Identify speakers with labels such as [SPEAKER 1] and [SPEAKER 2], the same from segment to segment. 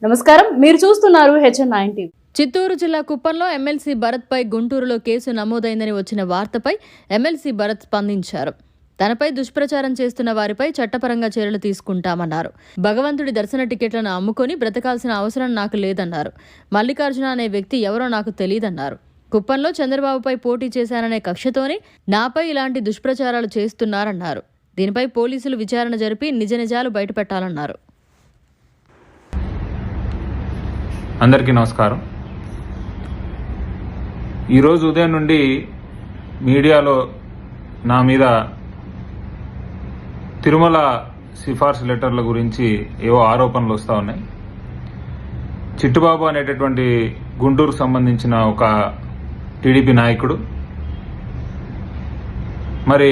[SPEAKER 1] నమస్కారం, మీరు చూస్తున్నారు HN9 టీవీ.
[SPEAKER 2] చిత్తూరు జిల్లా కుప్పంలో ఎమ్మెల్సీ భరత్ పై గుంటూరులో కేసు నమోదైందని వచ్చిన వార్తపై ఎమ్మెల్సీ భరత్ స్పందించారు. తనపై దుష్ప్రచారం చేస్తున్న వారిపై చట్టపరంగా చర్యలు తీసుకుంటామన్నారు. భగవంతుడి దర్శన టికెట్లను అమ్ముకొని బ్రతకాల్సిన అవసరం నాకు లేదన్నారు. మల్లికార్జున అనే వ్యక్తి ఎవరో నాకు తెలియదన్నారు. కుప్పంలో చంద్రబాబుపై పోటీ చేశాననే కక్షతోనే నాపై ఇలాంటి దుష్ప్రచారాలు చేస్తున్నారన్నారు. దీనిపై పోలీసులు విచారణ జరిపి నిజ నిజాలు బయటపెట్టాలన్నారు.
[SPEAKER 3] అందరికీ నమస్కారం. ఈరోజు ఉదయం నుండి మీడియాలో నా మీద తిరుమల సిఫార్సు లెటర్ల గురించి ఏవో ఆరోపణలు వస్తూ ఉన్నాయి. చిట్టుబాబు అనేటటువంటి గుంటూరుకు సంబంధించిన ఒక టీడీపీ నాయకుడు మరి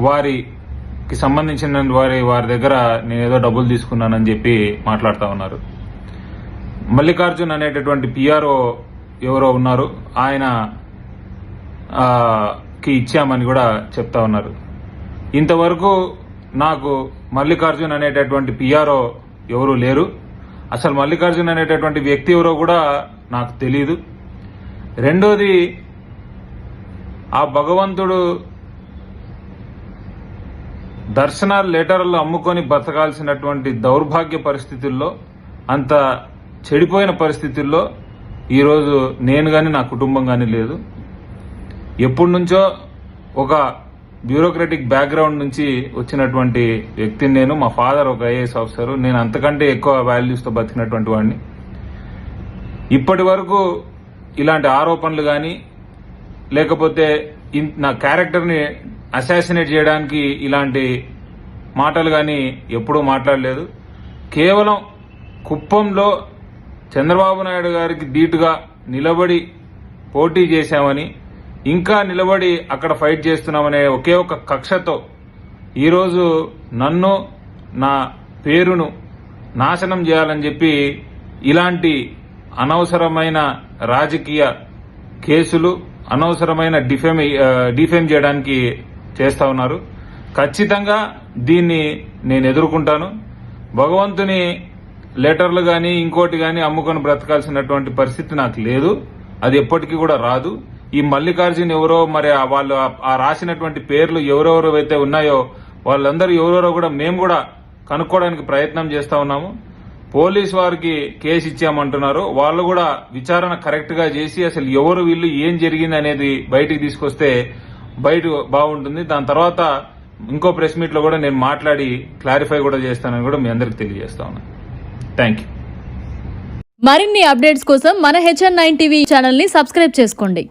[SPEAKER 3] వారికి సంబంధించిన వారి దగ్గర నేనేదో డబ్బులు తీసుకున్నానని చెప్పి మాట్లాడుతూ ఉన్నారు. మల్లికార్జున్ అనేటటువంటి పిఆర్ఓ ఎవరో ఉన్నారు, ఆయనకి ఇచ్చామని కూడా చెప్తా ఉన్నారు. ఇంతవరకు నాకు మల్లికార్జున్ అనేటటువంటి పిఆర్ఓ ఎవరు లేరు. అసలు మల్లికార్జున్ అనేటటువంటి వ్యక్తి ఎవరో కూడా నాకు తెలియదు. రెండోది, ఆ భగవంతుడు దర్శనాలు లెటర్లు అమ్ముకొని బతకాల్సినటువంటి దౌర్భాగ్య పరిస్థితుల్లో, అంత చెడిపోయిన పరిస్థితుల్లో ఈరోజు నేను కానీ నా కుటుంబం కానీ లేదు. ఎప్పటి నుంచో ఒక బ్యూరోక్రటిక్ బ్యాక్గ్రౌండ్ నుంచి వచ్చినటువంటి వ్యక్తిని నేను. మా ఫాదర్ ఒక ఐఏఎస్ ఆఫీసరు. నేను అంతకంటే ఎక్కువ వాల్యూస్తో బతికినటువంటి వాడిని. ఇప్పటి వరకు ఇలాంటి ఆరోపణలు కానీ లేకపోతే నా క్యారెక్టర్ని అసాసినేట్ చేయడానికి ఇలాంటి మాటలు కానీ ఎప్పుడూ మాట్లాడలేదు. కేవలం కుప్పంలో చంద్రబాబు నాయుడు గారికి ధీటుగా నిలబడి పోటీ చేశామని, ఇంకా నిలబడి అక్కడ ఫైట్ చేస్తున్నామనే ఒకే ఒక కక్షతో ఈరోజు నన్ను, నా పేరును నాశనం చేయాలని చెప్పి ఇలాంటి అనవసరమైన రాజకీయ కేసులు, అనవసరమైన డిఫేమ్ చేయడానికి చేస్తా ఉన్నారు. ఖచ్చితంగా దీన్ని నేను ఎదుర్కొంటాను. భగవంతుని లెటర్లు కానీ ఇంకోటి కానీ అమ్ముకొని బ్రతకాల్సినటువంటి పరిస్థితి నాకు లేదు. అది ఎప్పటికీ కూడా రాదు. ఈ మల్లికార్జున్ ఎవరో, మరి వాళ్ళు ఆ రాసినటువంటి పేర్లు ఎవరెవరు అయితే ఉన్నాయో వాళ్ళందరూ ఎవరెవరో కూడా మేము కూడా కనుక్కోవడానికి ప్రయత్నం చేస్తా ఉన్నాము. పోలీస్ వారికి కేసు ఇచ్చామంటున్నారు. వాళ్ళు కూడా విచారణ కరెక్ట్ గా చేసి అసలు ఎవరు వీళ్ళు, ఏం జరిగింది అనేది బయటికి తీసుకొస్తే బాగుంటుంది. దాని తర్వాత ఇంకో ప్రెస్ మీట్ లో కూడా నేను మాట్లాడి క్లారిఫై కూడా చేస్తానని కూడా మీ అందరికి తెలియజేస్తా ఉన్నాను. Thank you.
[SPEAKER 2] మరిన్ని అప్డేట్స్ కోసం మన HN9 టీవీ ఛానల్ ని సబ్స్క్రైబ్ చేసుకోండి.